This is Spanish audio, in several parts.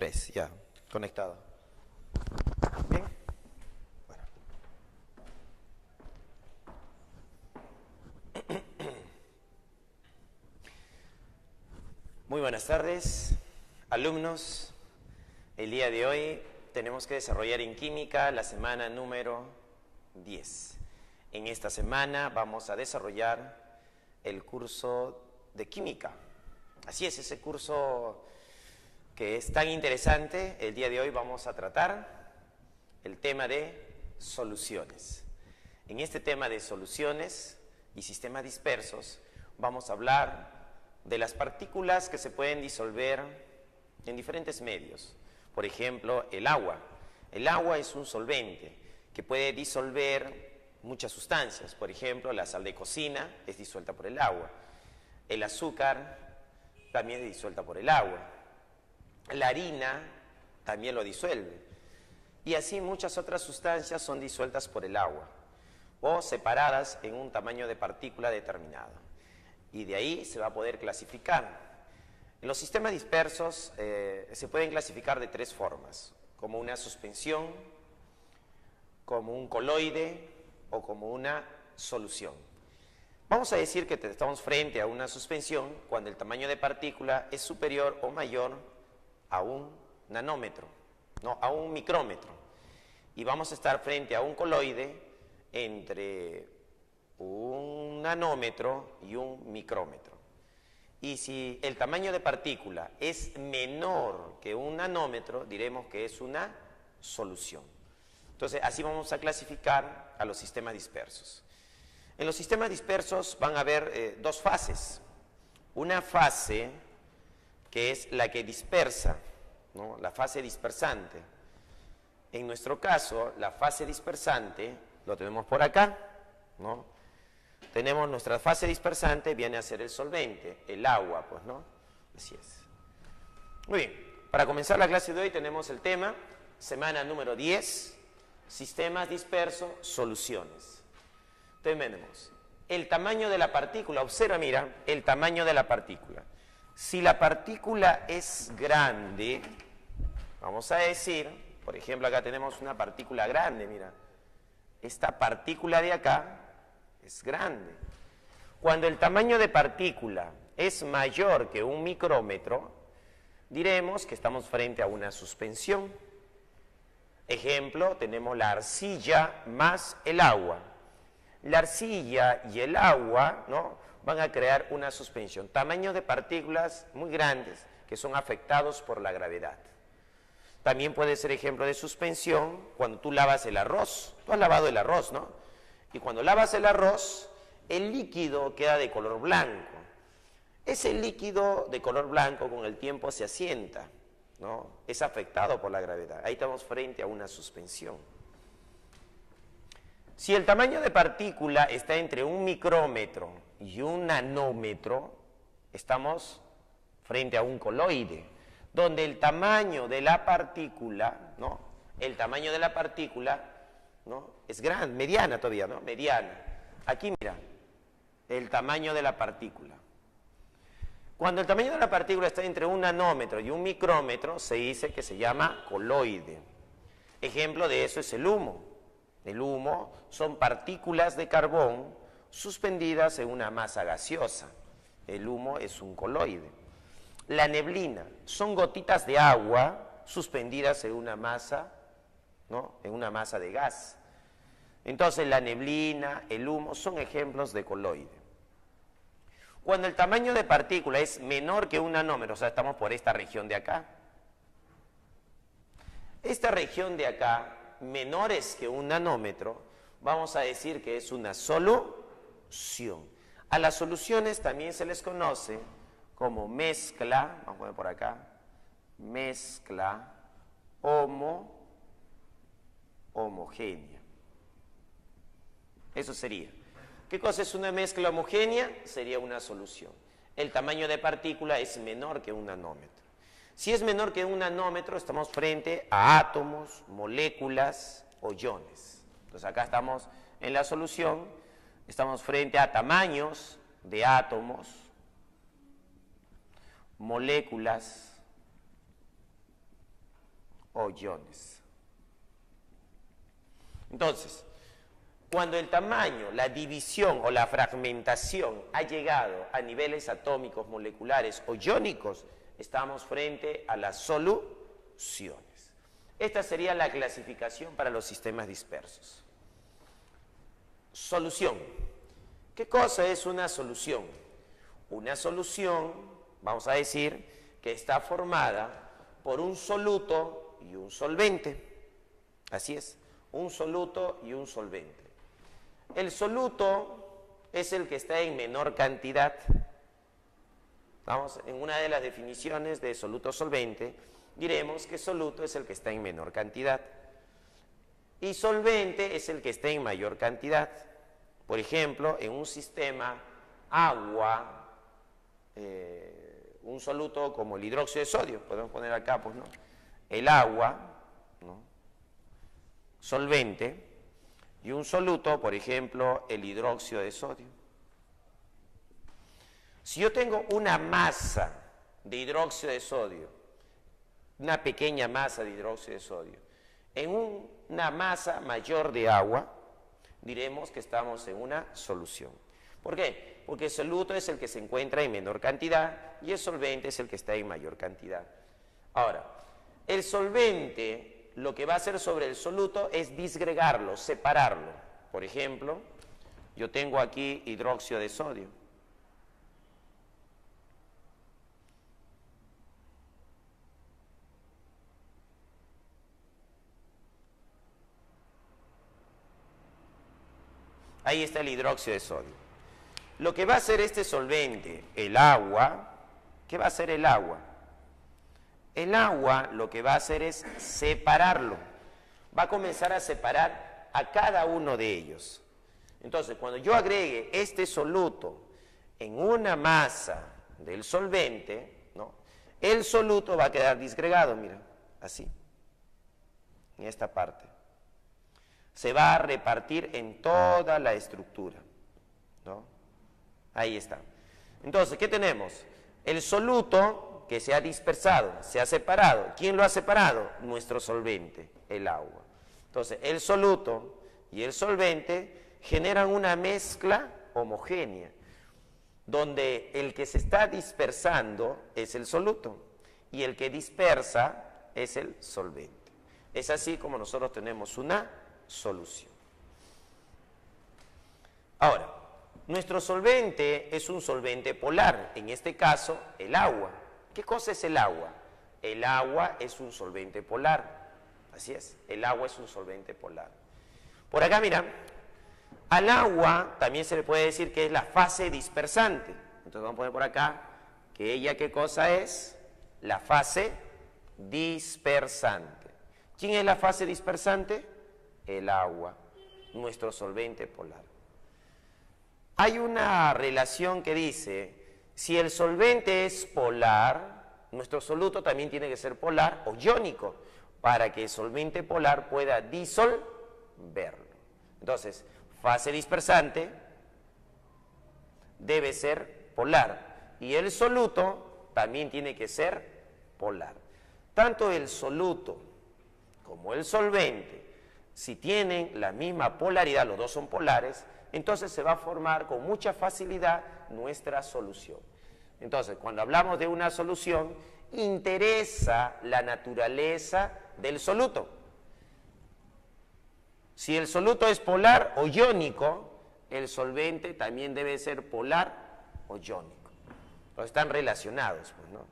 3, ya, conectado. Bien. Bueno. Muy buenas tardes, alumnos. El día de hoy tenemos que desarrollar en química la semana número 10. En esta semana vamos a desarrollar el curso de química. Así es, ese curso que es tan interesante. El día de hoy vamos a tratar el tema de soluciones. En este tema de soluciones y sistemas dispersos vamos a hablar de las partículas que se pueden disolver en diferentes medios. Por ejemplo, el agua. El agua es un solvente que puede disolver muchas sustancias. Por ejemplo, la sal de cocina es disuelta por el agua. El azúcar también es disuelta por el agua. La harina también lo disuelve. Y así muchas otras sustancias son disueltas por el agua o separadas en un tamaño de partícula determinado. Y de ahí se va a poder clasificar. En los sistemas dispersos se pueden clasificar de tres formas: como una suspensión, como un coloide o como una solución. Vamos a decir que estamos frente a una suspensión cuando el tamaño de partícula es superior o mayor a un nanómetro, no, a un micrómetro. Y vamos a estar frente a un coloide entre un nanómetro y un micrómetro. Y si el tamaño de partícula es menor que un nanómetro, diremos que es una solución. Entonces, así vamos a clasificar a los sistemas dispersos. En los sistemas dispersos van a haber dos fases. Una fase que es la que dispersa, ¿no? La fase dispersante. En nuestro caso, la fase dispersante, lo tenemos por acá, ¿no? Tenemos nuestra fase dispersante, viene a ser el solvente, el agua, pues, ¿no? Así es. Muy bien, para comenzar la clase de hoy tenemos el tema, semana número 10, sistemas dispersos, soluciones. Entonces tenemos el tamaño de la partícula, observa, mira, el tamaño de la partícula. Si la partícula es grande, vamos a decir, por ejemplo, acá tenemos una partícula grande, mira, esta partícula de acá es grande. Cuando el tamaño de partícula es mayor que un micrómetro, diremos que estamos frente a una suspensión. Ejemplo, tenemos la arcilla más el agua. La arcilla y el agua, ¿no?, van a crear una suspensión. Tamaños de partículas muy grandes que son afectados por la gravedad. También puede ser ejemplo de suspensión cuando tú lavas el arroz. Tú has lavado el arroz, ¿no? Y cuando lavas el arroz, el líquido queda de color blanco. Ese líquido de color blanco con el tiempo se asienta, ¿no? Es afectado por la gravedad. Ahí estamos frente a una suspensión. Si el tamaño de partícula está entre un micrómetro y un nanómetro, estamos frente a un coloide, donde el tamaño de la partícula, ¿no?, el tamaño de la partícula, ¿no?, es grande, mediana todavía, ¿no?, mediana. Aquí mira, el tamaño de la partícula. Cuando el tamaño de la partícula está entre un nanómetro y un micrómetro, se dice que se llama coloide. Ejemplo de eso es el humo. El humo son partículas de carbón suspendidas en una masa gaseosa. El humo es un coloide. La neblina son gotitas de agua suspendidas en una masa, ¿no?, en una masa de gas. Entonces la neblina, el humo son ejemplos de coloide. Cuando el tamaño de partícula es menor que un nanómetro, o sea, estamos por esta región de acá. Esta región de acá, menores que un nanómetro, vamos a decir que es una solución. A las soluciones también se les conoce como mezcla, vamos a poner por acá, mezcla homogénea. Eso sería. ¿Qué cosa es una mezcla homogénea? Sería una solución. El tamaño de partícula es menor que un nanómetro. Si es menor que un nanómetro, estamos frente a átomos, moléculas o iones. Entonces acá estamos en la solución, estamos frente a tamaños de átomos, moléculas o iones. Entonces, cuando el tamaño, la división o la fragmentación ha llegado a niveles atómicos, moleculares o iónicos, estamos frente a las soluciones. Esta sería la clasificación para los sistemas dispersos. Solución. ¿Qué cosa es una solución? Una solución, vamos a decir, que está formada por un soluto y un solvente. Así es, un soluto y un solvente. El soluto es el que está en menor cantidad. Vamos, en una de las definiciones de soluto solvente, diremos que soluto es el que está en menor cantidad. Y solvente es el que está en mayor cantidad. Por ejemplo, en un sistema agua, un soluto como el hidróxido de sodio, podemos poner acá, pues, ¿no? El agua, ¿no? Solvente, y un soluto, por ejemplo, el hidróxido de sodio. Si yo tengo una masa de hidróxido de sodio, una pequeña masa de hidróxido de sodio, en una masa mayor de agua, diremos que estamos en una solución. ¿Por qué? Porque el soluto es el que se encuentra en menor cantidad y el solvente es el que está en mayor cantidad. Ahora, el solvente lo que va a hacer sobre el soluto es disgregarlo, separarlo. Por ejemplo, yo tengo aquí hidróxido de sodio. Ahí está el hidróxido de sodio. Lo que va a hacer este solvente, el agua, ¿qué va a hacer el agua? El agua lo que va a hacer es separarlo. Va a comenzar a separar a cada uno de ellos. Entonces, cuando yo agregue este soluto en una masa del solvente, ¿no? El soluto va a quedar disgregado, mira, así, en esta parte. Se va a repartir en toda la estructura, ¿no? Ahí está. Entonces, ¿qué tenemos? El soluto que se ha dispersado, se ha separado. ¿Quién lo ha separado? Nuestro solvente, el agua. Entonces, el soluto y el solvente generan una mezcla homogénea, donde el que se está dispersando es el soluto y el que dispersa es el solvente. Es así como nosotros tenemos una solución. Ahora, nuestro solvente es un solvente polar, en este caso el agua. ¿Qué cosa es el agua? El agua es un solvente polar, así es, el agua es un solvente polar. Por acá, mira, al agua también se le puede decir que es la fase dispersante. Entonces vamos a poner por acá que ella, ¿qué cosa es? La fase dispersante. ¿Quién es la fase dispersante? El agua, nuestro solvente polar. Hay una relación que dice, si el solvente es polar, nuestro soluto también tiene que ser polar o iónico, para que el solvente polar pueda disolverlo. Entonces, fase dispersante debe ser polar, y el soluto también tiene que ser polar. Tanto el soluto como el solvente, si tienen la misma polaridad, los dos son polares, entonces se va a formar con mucha facilidad nuestra solución. Entonces, cuando hablamos de una solución, interesa la naturaleza del soluto. Si el soluto es polar o iónico, el solvente también debe ser polar o iónico. Entonces están relacionados, pues, ¿no?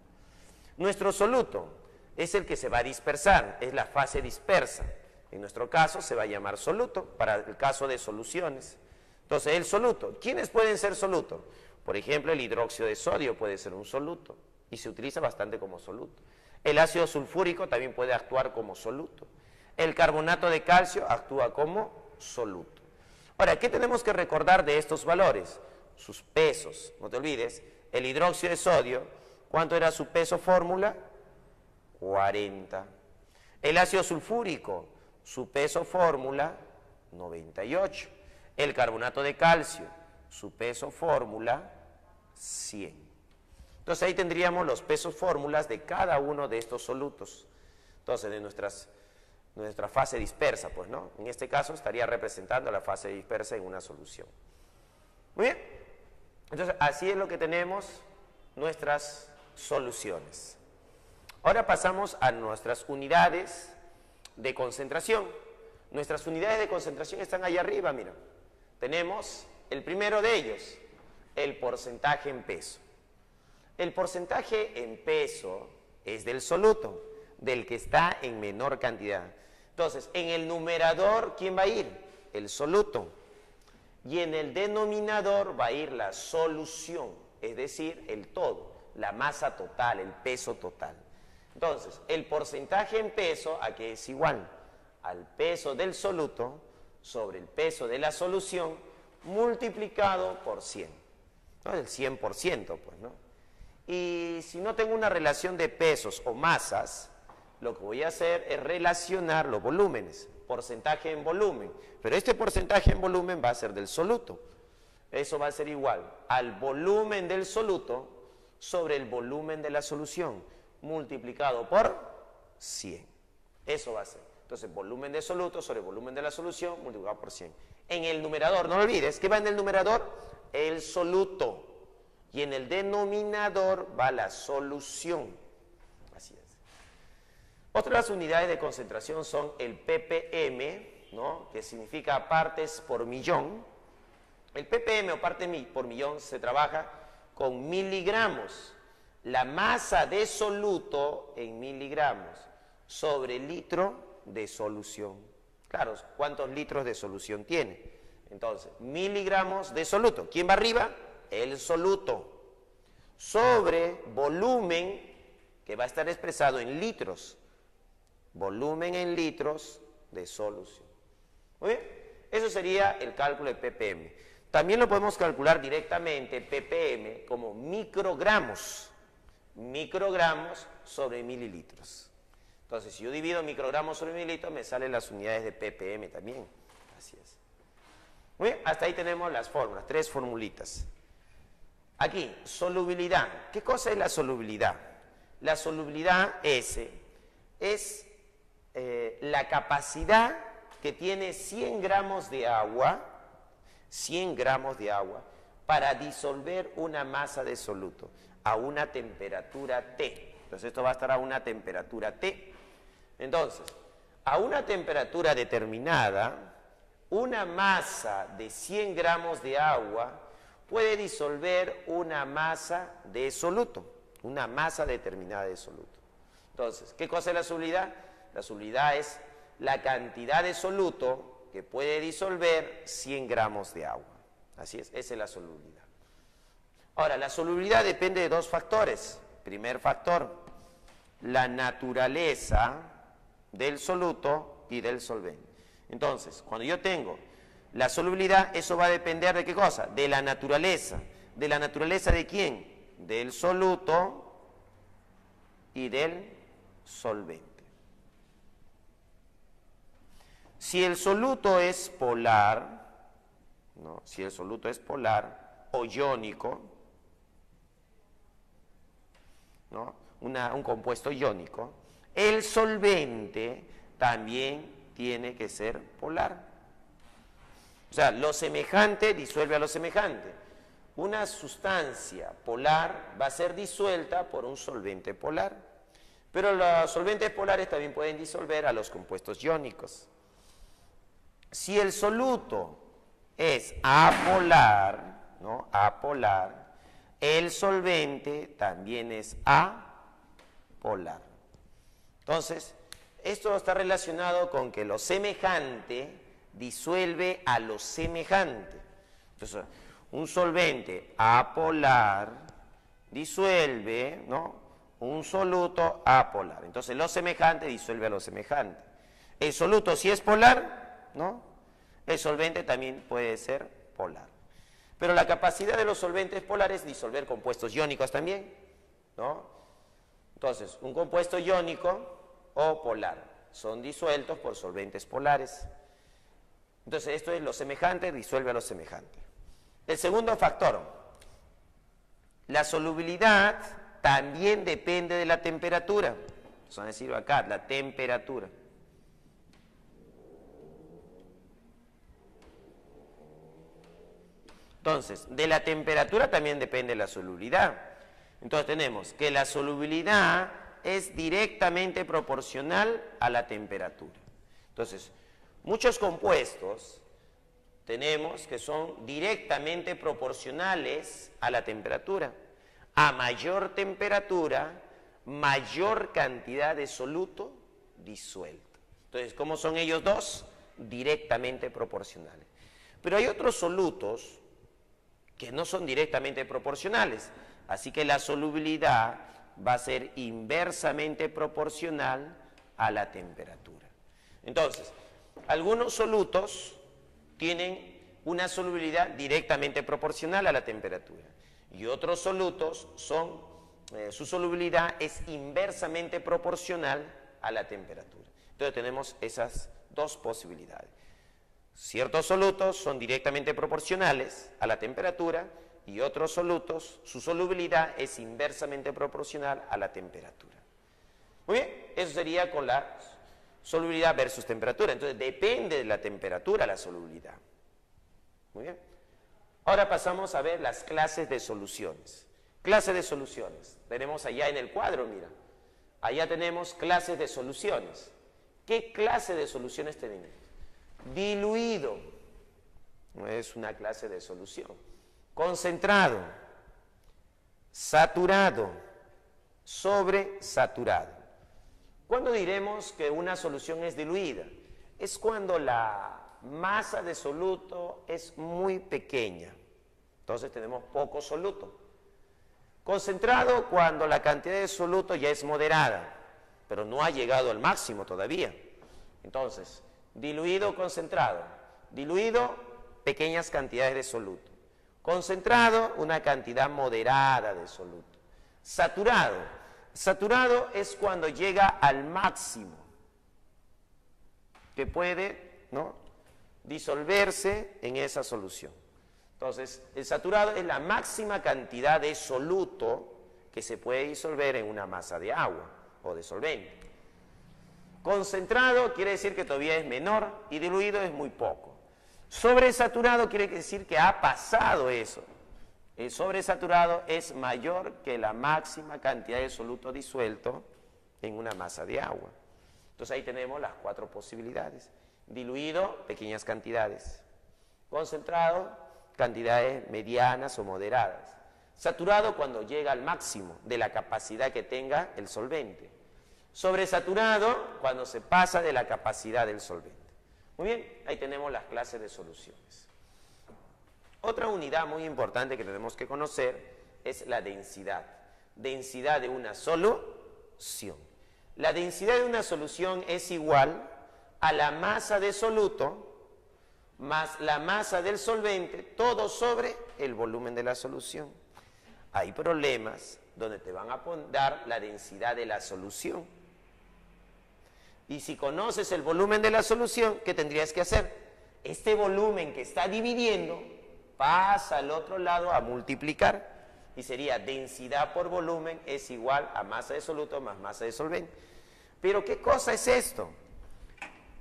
Nuestro soluto es el que se va a dispersar, es la fase dispersa. En nuestro caso se va a llamar soluto, para el caso de soluciones. Entonces, el soluto, ¿quiénes pueden ser soluto? Por ejemplo, el hidróxido de sodio puede ser un soluto y se utiliza bastante como soluto. El ácido sulfúrico también puede actuar como soluto. El carbonato de calcio actúa como soluto. Ahora, ¿qué tenemos que recordar de estos valores? Sus pesos. No te olvides, el hidróxido de sodio, ¿cuánto era su peso fórmula? 40. El ácido sulfúrico, su peso fórmula, 98. El carbonato de calcio, su peso fórmula, 100. Entonces ahí tendríamos los pesos fórmulas de cada uno de estos solutos. Entonces, de nuestra fase dispersa, pues, ¿no? En este caso estaría representando la fase dispersa en una solución. Muy bien. Entonces, así es lo que tenemos nuestras soluciones. Ahora pasamos a nuestras unidades de concentración. Nuestras unidades de concentración están allá arriba, mira. Tenemos el primero de ellos, el porcentaje en peso. El porcentaje en peso es del soluto, del que está en menor cantidad. Entonces, en el numerador, ¿quién va a ir? El soluto. Y en el denominador va a ir la solución, es decir, el todo, la masa total, el peso total. Entonces, el porcentaje en peso, ¿a qué es igual? Al peso del soluto sobre el peso de la solución multiplicado por 100. ¿No? El 100%, pues, ¿no? Y si no tengo una relación de pesos o masas, lo que voy a hacer es relacionar los volúmenes, porcentaje en volumen. Pero este porcentaje en volumen va a ser del soluto. Eso va a ser igual al volumen del soluto sobre el volumen de la solución, multiplicado por 100. Eso va a ser. Entonces, volumen de soluto sobre volumen de la solución, multiplicado por 100. En el numerador, no olvides, ¿qué va en el numerador? El soluto. Y en el denominador va la solución. Así es. Otras unidades de concentración son el ppm, ¿no? Que significa partes por millón. El ppm o parte por millón se trabaja con miligramos. La masa de soluto en miligramos sobre litro de solución. Claro, ¿cuántos litros de solución tiene? Entonces, miligramos de soluto. ¿Quién va arriba? El soluto. Sobre volumen, que va a estar expresado en litros. Volumen en litros de solución. Muy bien, eso sería el cálculo de ppm. También lo podemos calcular directamente, ppm, como microgramos. Microgramos sobre mililitros. Entonces, si yo divido microgramos sobre mililitros, me salen las unidades de ppm también. Así es. Muy bien, hasta ahí tenemos las fórmulas, 3 formulitas. Aquí, solubilidad. ¿Qué cosa es la solubilidad? La solubilidad es la capacidad que tiene 100 gramos de agua, 100 gramos de agua, para disolver una masa de soluto a una temperatura T. Entonces, esto va a estar a una temperatura T. Entonces, a una temperatura determinada, una masa de 100 gramos de agua puede disolver una masa de soluto, una masa determinada de soluto. Entonces, ¿qué cosa es la solubilidad? La solubilidad es la cantidad de soluto que puede disolver 100 gramos de agua. Así es, esa es la solubilidad. Ahora, la solubilidad depende de dos factores. Primer factor, la naturaleza del soluto y del solvente. Entonces, cuando yo tengo la solubilidad, eso va a depender de qué cosa, de la naturaleza. ¿De la naturaleza de quién? Del soluto y del solvente. Si el soluto es polar, ¿no? Si el soluto es polar o iónico, ¿no? Un compuesto iónico, el solvente también tiene que ser polar. O sea, lo semejante disuelve a lo semejante. Una sustancia polar va a ser disuelta por un solvente polar. Pero los solventes polares también pueden disolver a los compuestos iónicos. Si el soluto es apolar, ¿no? Apolar, el solvente también es apolar. Entonces, esto está relacionado con que lo semejante disuelve a lo semejante. Entonces, un solvente apolar disuelve, ¿no? Un soluto apolar. Entonces, lo semejante disuelve a lo semejante. El soluto, si es polar, ¿no? El solvente también puede ser polar. Pero la capacidad de los solventes polares es disolver compuestos iónicos también, ¿no? Entonces, un compuesto iónico o polar son disueltos por solventes polares. Entonces, esto es lo semejante, disuelve a lo semejante. El segundo factor, la solubilidad también depende de la temperatura. Vamos a decirlo acá, la temperatura. Entonces, de la temperatura también depende la solubilidad. Entonces tenemos que la solubilidad es directamente proporcional a la temperatura. Entonces, muchos compuestos tenemos que son directamente proporcionales a la temperatura. A mayor temperatura, mayor cantidad de soluto disuelto. Entonces, ¿cómo son ellos dos? Directamente proporcionales. Pero hay otros solutos que no son directamente proporcionales, así que la solubilidad va a ser inversamente proporcional a la temperatura. Entonces, algunos solutos tienen una solubilidad directamente proporcional a la temperatura y otros solutos su solubilidad es inversamente proporcional a la temperatura. Entonces tenemos esas dos posibilidades. Ciertos solutos son directamente proporcionales a la temperatura y otros solutos, su solubilidad es inversamente proporcional a la temperatura. Muy bien, eso sería con la solubilidad versus temperatura. Entonces depende de la temperatura la solubilidad. Muy bien. Ahora pasamos a ver las clases de soluciones. Clases de soluciones. Tenemos allá en el cuadro, mira. Allá tenemos clases de soluciones. ¿Qué clase de soluciones tenemos? Diluido, no es una clase de solución. Concentrado, saturado, sobresaturado. ¿Cuándo diremos que una solución es diluida? Es cuando la masa de soluto es muy pequeña. Entonces tenemos poco soluto. Concentrado cuando la cantidad de soluto ya es moderada, pero no ha llegado al máximo todavía. Entonces, diluido, concentrado. Diluido, pequeñas cantidades de soluto. Concentrado, una cantidad moderada de soluto. Saturado. Saturado es cuando llega al máximo, que puede, ¿no?, disolverse en esa solución. Entonces, el saturado es la máxima cantidad de soluto que se puede disolver en una masa de agua o de solvente. Concentrado quiere decir que todavía es menor y diluido es muy poco. Sobresaturado quiere decir que ha pasado eso. El sobresaturado es mayor que la máxima cantidad de soluto disuelto en una masa de agua. Entonces ahí tenemos las cuatro posibilidades. Diluido, pequeñas cantidades. Concentrado, cantidades medianas o moderadas. Saturado cuando llega al máximo de la capacidad que tenga el solvente. Sobresaturado cuando se pasa de la capacidad del solvente. Muy bien, ahí tenemos las clases de soluciones. Otra unidad muy importante que tenemos que conocer es la densidad. Densidad de una solución. La densidad de una solución es igual a la masa de soluto más la masa del solvente, todo sobre el volumen de la solución. Hay problemas donde te van a dar la densidad de la solución. Y si conoces el volumen de la solución, ¿qué tendrías que hacer? Este volumen que está dividiendo pasa al otro lado a multiplicar. Y sería densidad por volumen es igual a masa de soluto más masa de solvente. Pero ¿qué cosa es esto?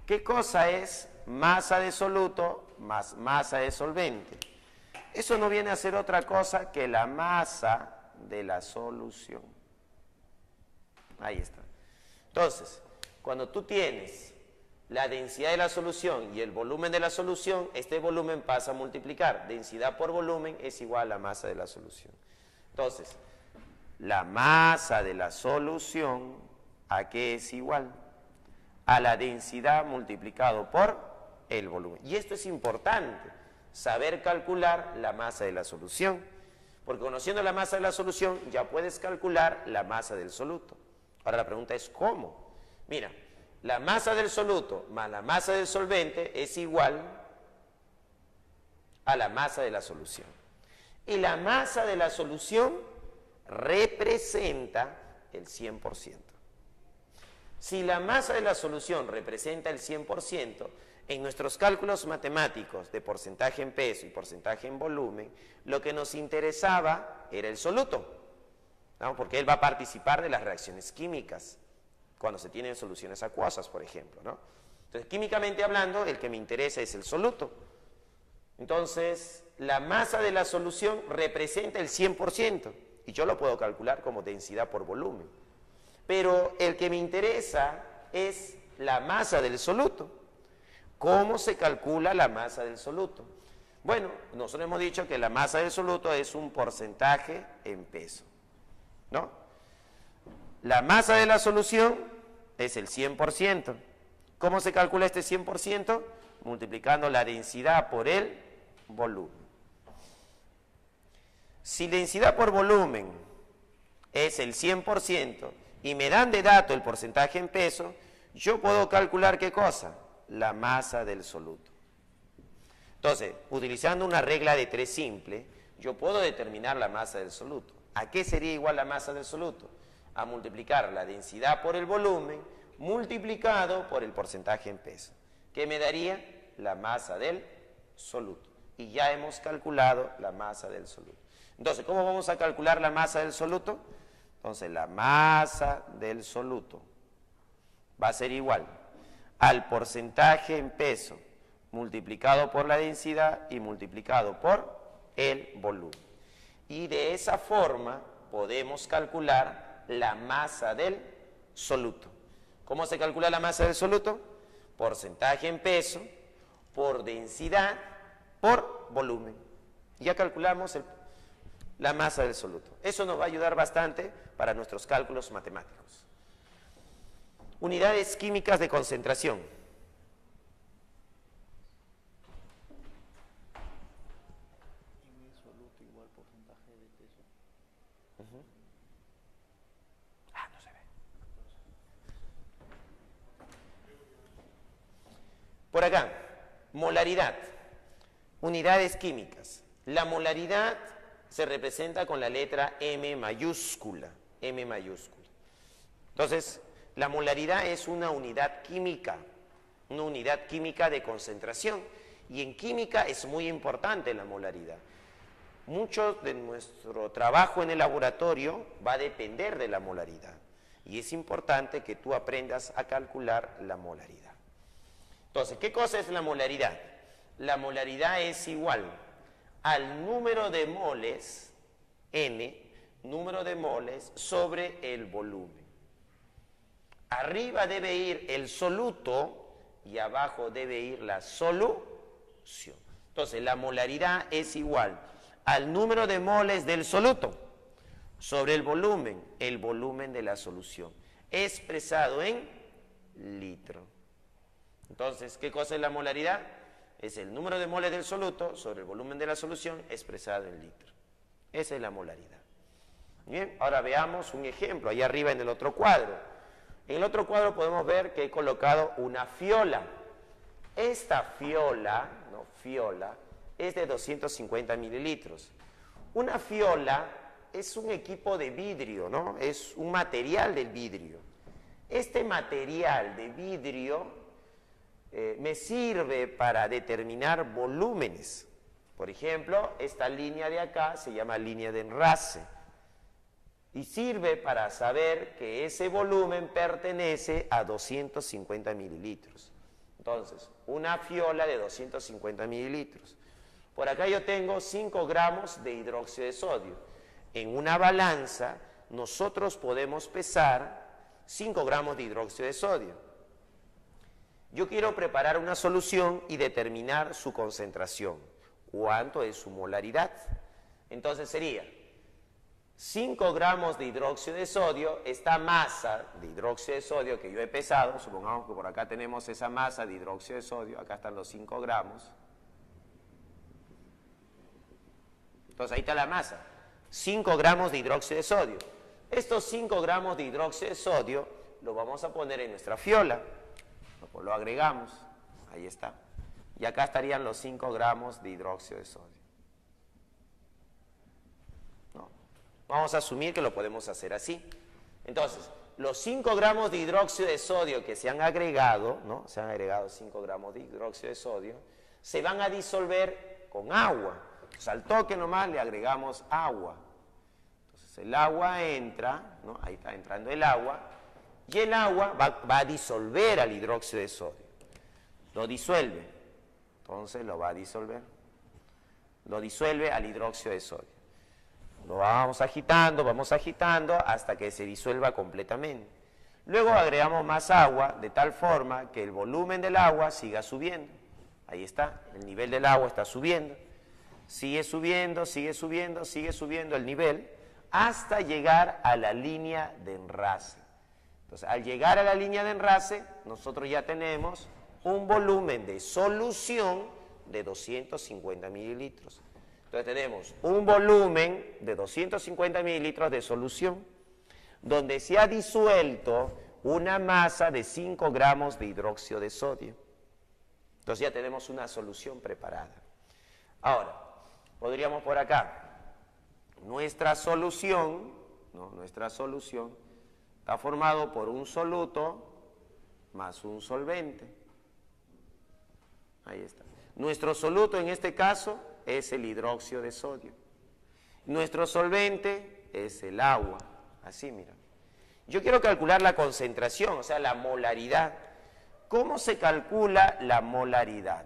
¿Qué cosa es masa de soluto más masa de solvente? Eso no viene a ser otra cosa que la masa de la solución. Ahí está. Entonces, cuando tú tienes la densidad de la solución y el volumen de la solución, este volumen pasa a multiplicar. Densidad por volumen es igual a la masa de la solución. Entonces, la masa de la solución, ¿a qué es igual? A la densidad multiplicado por el volumen. Y esto es importante, saber calcular la masa de la solución. Porque conociendo la masa de la solución, ya puedes calcular la masa del soluto. Ahora la pregunta es, ¿cómo? Mira, la masa del soluto más la masa del solvente es igual a la masa de la solución. Y la masa de la solución representa el 100%. Si la masa de la solución representa el 100%, en nuestros cálculos matemáticos de porcentaje en peso y porcentaje en volumen, lo que nos interesaba era el soluto, ¿no? Porque él va a participar de las reacciones químicas cuando se tienen soluciones acuosas, por ejemplo, ¿no? Entonces, químicamente hablando, el que me interesa es el soluto. Entonces, la masa de la solución representa el 100%, y yo lo puedo calcular como densidad por volumen. Pero el que me interesa es la masa del soluto. ¿Cómo se calcula la masa del soluto? Bueno, nosotros hemos dicho que la masa del soluto es un porcentaje en peso, ¿no? La masa de la solución es el 100%. ¿Cómo se calcula este 100%? Multiplicando la densidad por el volumen. Si densidad por volumen es el 100% y me dan de dato el porcentaje en peso, yo puedo calcular ¿qué cosa? La masa del soluto. Entonces, utilizando una regla de 3 simple, yo puedo determinar la masa del soluto. ¿A qué sería igual la masa del soluto? A multiplicar la densidad por el volumen multiplicado por el porcentaje en peso. ¿Qué me daría? La masa del soluto. Y ya hemos calculado la masa del soluto. Entonces, ¿cómo vamos a calcular la masa del soluto? Entonces, la masa del soluto va a ser igual al porcentaje en peso multiplicado por la densidad y multiplicado por el volumen. Y de esa forma podemos calcular la masa del soluto. ¿Cómo se calcula la masa del soluto? Porcentaje en peso por densidad por volumen. Ya calculamos la masa del soluto. Eso nos va a ayudar bastante para nuestros cálculos matemáticos. Unidades químicas de concentración. No se ve. Por acá, molaridad. Unidades químicas. La molaridad se representa con la letra M mayúscula. M mayúscula. Entonces, la molaridad es una unidad química de concentración. Y en química es muy importante la molaridad. Mucho de nuestro trabajo en el laboratorio va a depender de la molaridad. Y es importante que tú aprendas a calcular la molaridad. Entonces, ¿qué cosa es la molaridad? La molaridad es igual al número de moles, N, número de moles sobre el volumen. Arriba debe ir el soluto y abajo debe ir la solución. Entonces, la molaridad es igual al número de moles del soluto sobre el volumen de la solución, expresado en litro. Entonces, ¿qué cosa es la molaridad? Es el número de moles del soluto sobre el volumen de la solución expresado en litro. Esa es la molaridad. Bien, ahora veamos un ejemplo, ahí arriba en el otro cuadro. En el otro cuadro podemos ver que he colocado una fiola. Esta fiola es de 250 mililitros. Una fiola es un equipo de vidrio, ¿no? Es un material del vidrio. Este material de vidrio me sirve para determinar volúmenes. Por ejemplo, esta línea de acá se llama línea de enrase y sirve para saber que ese volumen pertenece a 250 mililitros. Entonces, una fiola de 250 mililitros. Por acá yo tengo 5 gramos de hidróxido de sodio. En una balanza nosotros podemos pesar 5 gramos de hidróxido de sodio. Yo quiero preparar una solución y determinar su concentración. ¿Cuánto es su molaridad? Entonces sería 5 gramos de hidróxido de sodio, esta masa de hidróxido de sodio que yo he pesado, supongamos que por acá tenemos esa masa de hidróxido de sodio, acá están los 5 gramos. Entonces ahí está la masa, 5 gramos de hidróxido de sodio. Estos 5 gramos de hidróxido de sodio lo vamos a poner en nuestra fiola. Pues lo agregamos, ahí está. Y acá estarían los 5 gramos de hidróxido de sodio. ¿No? Vamos a asumir que lo podemos hacer así. Entonces, los 5 gramos de hidróxido de sodio que se han agregado, ¿no? Se han agregado 5 gramos de hidróxido de sodio, se van a disolver con agua. Entonces, al toque nomás le agregamos agua. Entonces, el agua entra, ¿no? Ahí está entrando el agua. Y el agua va a disolver al hidróxido de sodio. Lo disuelve. Entonces lo va a disolver. Lo disuelve al hidróxido de sodio. Lo vamos agitando hasta que se disuelva completamente. Luego agregamos más agua de tal forma que el volumen del agua siga subiendo. Ahí está, el nivel del agua está subiendo. Sigue subiendo el nivel hasta llegar a la línea de enrase. Entonces, al llegar a la línea de enrase, nosotros ya tenemos un volumen de solución de 250 mililitros. Entonces tenemos un volumen de 250 mililitros de solución donde se ha disuelto una masa de 5 gramos de hidróxido de sodio. Entonces ya tenemos una solución preparada. Ahora, podríamos por acá, nuestra solución está formado por un soluto más un solvente. Ahí está. Nuestro soluto en este caso es el hidróxido de sodio. Nuestro solvente es el agua. Así, mira. Yo quiero calcular la concentración, o sea, la molaridad. ¿Cómo se calcula la molaridad?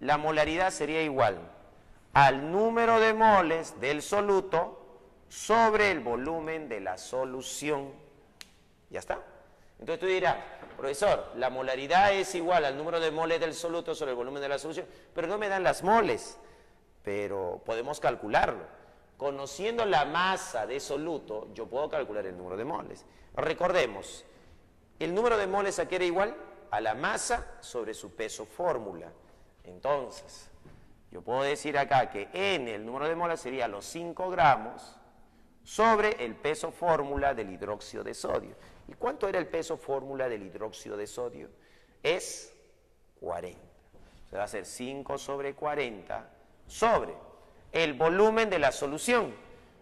La molaridad sería igual al número de moles del soluto sobre el volumen de la solución. ¿Ya está? Entonces tú dirás, profesor, la molaridad es igual al número de moles del soluto sobre el volumen de la solución, pero no me dan las moles, pero podemos calcularlo. Conociendo la masa de soluto, yo puedo calcular el número de moles. Recordemos, el número de moles aquí era igual a la masa sobre su peso fórmula. Entonces, yo puedo decir acá que N, el número de moles, sería los 5 gramos sobre el peso fórmula del hidróxido de sodio. ¿Y cuánto era el peso fórmula del hidróxido de sodio? Es 40. Se va a hacer 5 sobre 40 sobre el volumen de la solución.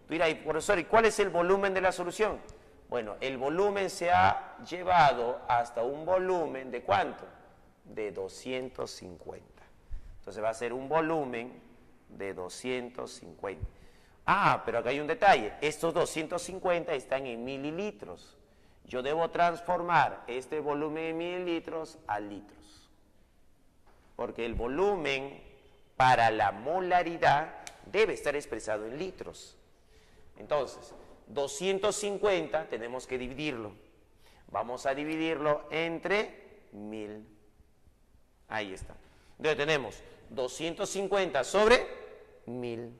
Tú dirás, profesor, ¿y cuál es el volumen de la solución? Bueno, el volumen se ha llevado hasta un volumen de ¿cuánto? De 250. Entonces va a ser un volumen de 250. Ah, pero acá hay un detalle. Estos 250 están en mililitros. Yo debo transformar este volumen en mililitros a litros. Porque el volumen para la molaridad debe estar expresado en litros. Entonces, 250 tenemos que dividirlo. Vamos a dividirlo entre 1000. Ahí está. Entonces tenemos 250 sobre 1000.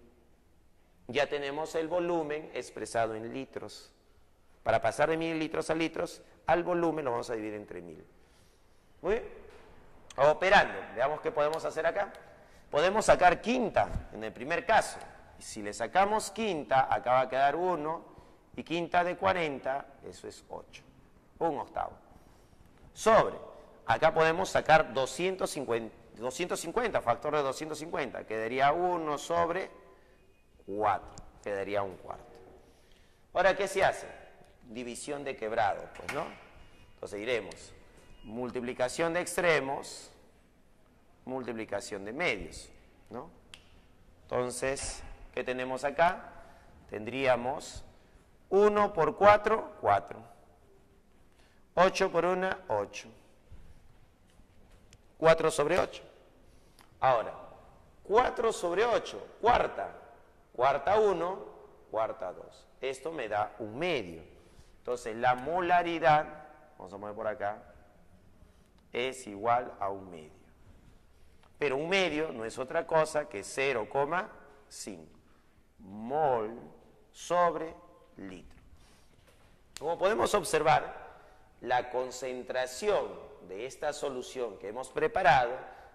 Ya tenemos el volumen expresado en litros. Para pasar de mililitros a litros, al volumen lo vamos a dividir entre 1000. Muy bien. Operando, veamos qué podemos hacer acá. Podemos sacar quinta en el primer caso. Y si le sacamos quinta, acá va a quedar 1. Y quinta de 40, eso es 8. Un octavo. Sobre, acá podemos sacar 250, factor de 250. Quedaría 1 sobre 4. Quedaría un cuarto. Ahora, ¿qué se hace? División de quebrado, pues, ¿no? Entonces diremos multiplicación de extremos, multiplicación de medios, ¿no? Entonces, ¿qué tenemos acá? Tendríamos 1 por 4, 4. 8 por 1, 8. 4 sobre 8. Ahora, 4 sobre 8, cuarta. Cuarta 1, cuarta 2. Esto me da un medio. Entonces, la molaridad, vamos a poner por acá, es igual a un medio. Pero un medio no es otra cosa que 0,5 mol sobre litro. Como podemos observar, la concentración de esta solución que hemos preparado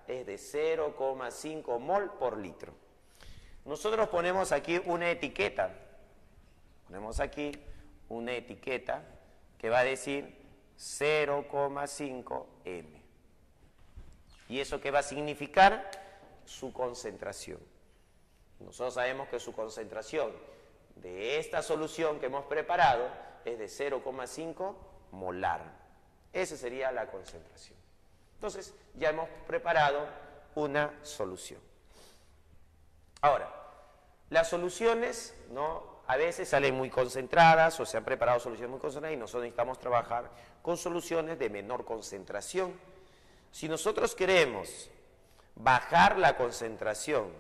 es de 0,5 mol por litro. Nosotros ponemos aquí una etiqueta. Ponemos aquí una etiqueta que va a decir 0,5 m. ¿Y eso qué va a significar? Su concentración. Nosotros sabemos que su concentración de esta solución que hemos preparado es de 0,5 molar. Esa sería la concentración. Entonces, ya hemos preparado una solución. Ahora, las soluciones, ¿no?, A veces salen muy concentradas o se han preparado soluciones muy concentradas y nosotros necesitamos trabajar con soluciones de menor concentración. Si nosotros queremos bajar la concentración,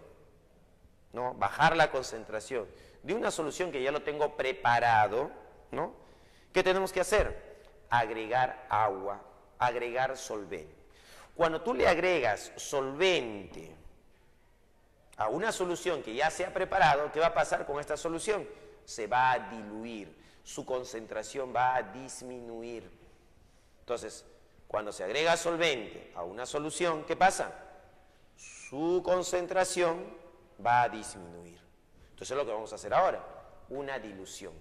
¿no? Bajar la concentración de una solución que ya lo tengo preparado, ¿no? ¿Qué tenemos que hacer? Agregar agua, agregar solvente. Cuando tú le agregas solvente a una solución que ya se ha preparado, ¿qué va a pasar con esta solución? Se va a diluir, su concentración va a disminuir. Entonces, cuando se agrega solvente a una solución, ¿qué pasa? Su concentración va a disminuir. Entonces es lo que vamos a hacer ahora, una dilución.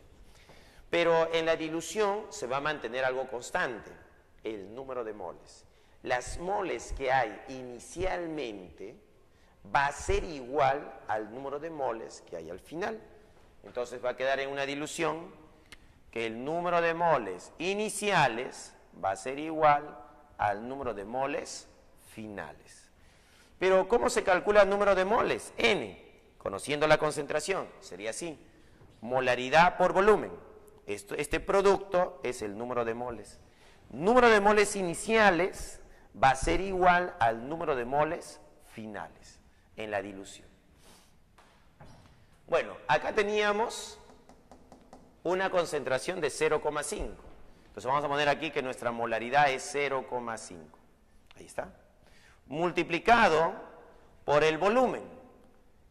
Pero en la dilución se va a mantener algo constante, el número de moles. Las moles que hay inicialmente va a ser igual al número de moles que hay al final. Entonces va a quedar en una dilución que el número de moles iniciales va a ser igual al número de moles finales. Pero ¿cómo se calcula el número de moles? N, conociendo la concentración, sería así. Molaridad por volumen. Este producto es el número de moles. Número de moles iniciales va a ser igual al número de moles finales en la dilución. Bueno, acá teníamos una concentración de 0,5. Entonces vamos a poner aquí que nuestra molaridad es 0,5. Ahí está. Multiplicado por el volumen.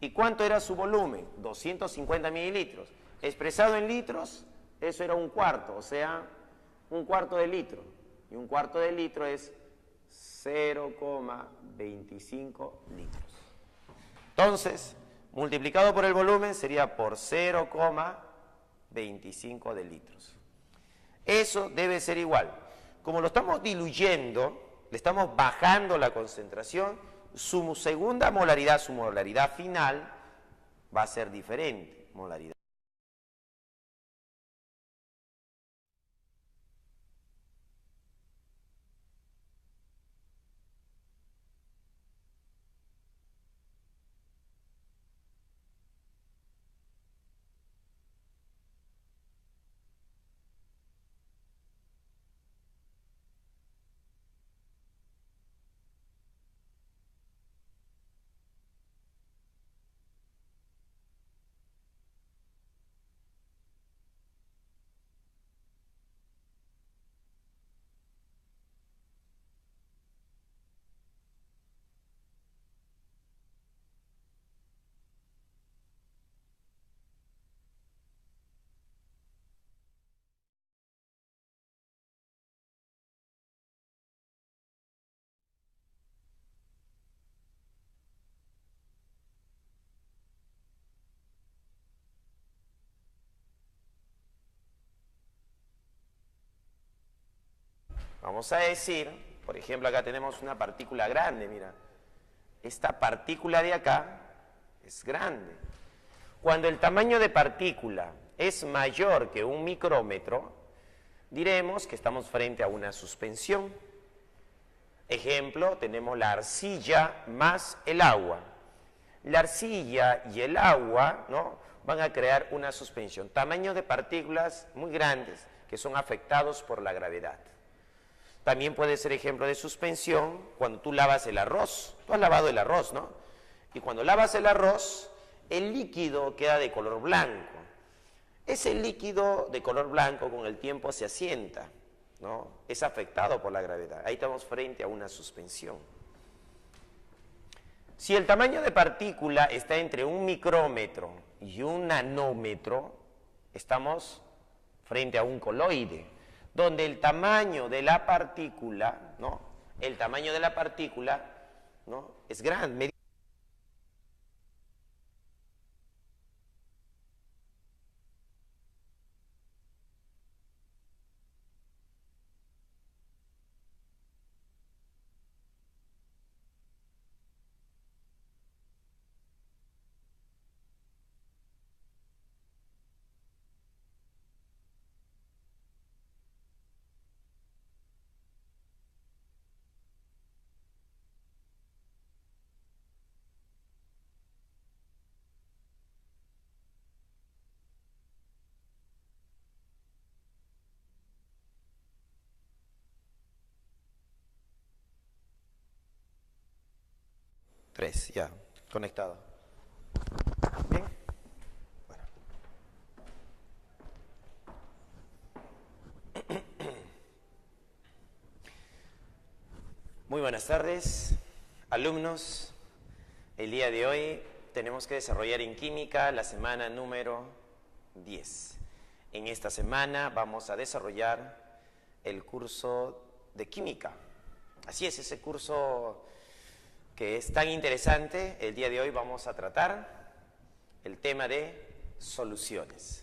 ¿Y cuánto era su volumen? 250 mililitros. Expresado en litros, eso era un cuarto, o sea, un cuarto de litro. Y un cuarto de litro es 0,25 litros. Entonces, multiplicado por el volumen sería por 0,25 de litros. Eso debe ser igual. Como lo estamos diluyendo, le estamos bajando la concentración, su segunda molaridad, su molaridad final, va a ser diferente. Molaridad. Vamos a decir, por ejemplo, acá tenemos una partícula grande, mira. Esta partícula de acá es grande. Cuando el tamaño de partícula es mayor que 1 micrómetro, diremos que estamos frente a una suspensión. Ejemplo, tenemos la arcilla más el agua. La arcilla y el agua, ¿no?, van a crear una suspensión. Tamaños de partículas muy grandes que son afectados por la gravedad. También puede ser ejemplo de suspensión cuando tú lavas el arroz. Tú has lavado el arroz, ¿no? Y cuando lavas el arroz, el líquido queda de color blanco. Ese líquido de color blanco con el tiempo se asienta, ¿no? Es afectado por la gravedad. Ahí estamos frente a una suspensión. Si el tamaño de partícula está entre 1 micrómetro y 1 nanómetro, estamos frente a un coloide, donde el tamaño de la partícula, ¿no?, el tamaño de la partícula, ¿no?, es grande. 3, ya, conectado. Bien. Bueno. Muy buenas tardes, alumnos. El día de hoy tenemos que desarrollar en química la semana número 10. En esta semana vamos a desarrollar el curso de química. Así es, ese curso que es tan interesante. El día de hoy vamos a tratar el tema de soluciones.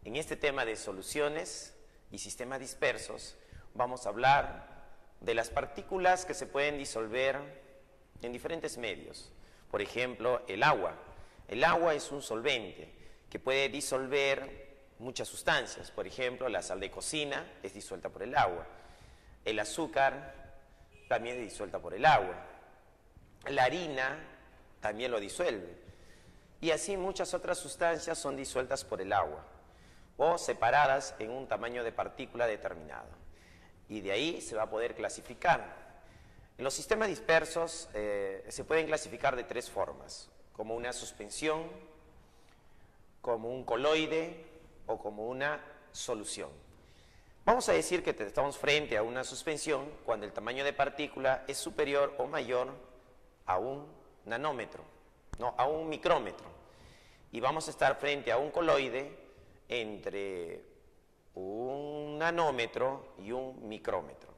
En este tema de soluciones y sistemas dispersos vamos a hablar de las partículas que se pueden disolver en diferentes medios. Por ejemplo, el agua. El agua es un solvente que puede disolver muchas sustancias. Por ejemplo, la sal de cocina es disuelta por el agua. El azúcar también es disuelta por el agua. La harina también lo disuelve. Y así muchas otras sustancias son disueltas por el agua o separadas en un tamaño de partícula determinado. Y de ahí se va a poder clasificar. En los sistemas dispersos se pueden clasificar de tres formas: como una suspensión, como un coloide o como una solución. Vamos a decir que estamos frente a una suspensión cuando el tamaño de partícula es superior o mayor a un nanómetro, no, a un micrómetro. Y vamos a estar frente a un coloide entre un nanómetro y un micrómetro.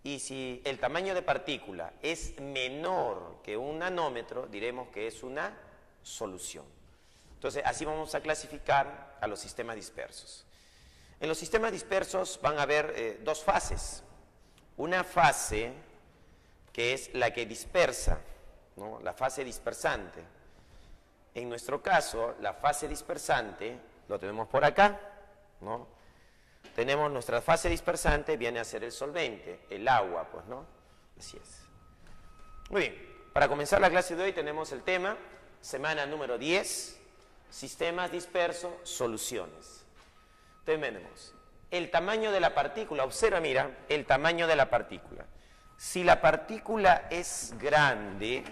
Y si el tamaño de partícula es menor que un nanómetro, diremos que es una solución. Entonces, así vamos a clasificar a los sistemas dispersos. En los sistemas dispersos van a haber dos fases. Una fase que es la que dispersa, ¿no? La fase dispersante. En nuestro caso, la fase dispersante, lo tenemos por acá, ¿no? Tenemos nuestra fase dispersante, viene a ser el solvente, el agua, pues, ¿no? Así es. Muy bien, para comenzar la clase de hoy tenemos el tema, semana número 10, sistemas dispersos, soluciones. Entonces tenemos el tamaño de la partícula, observa, mira, el tamaño de la partícula. Si la partícula es grande,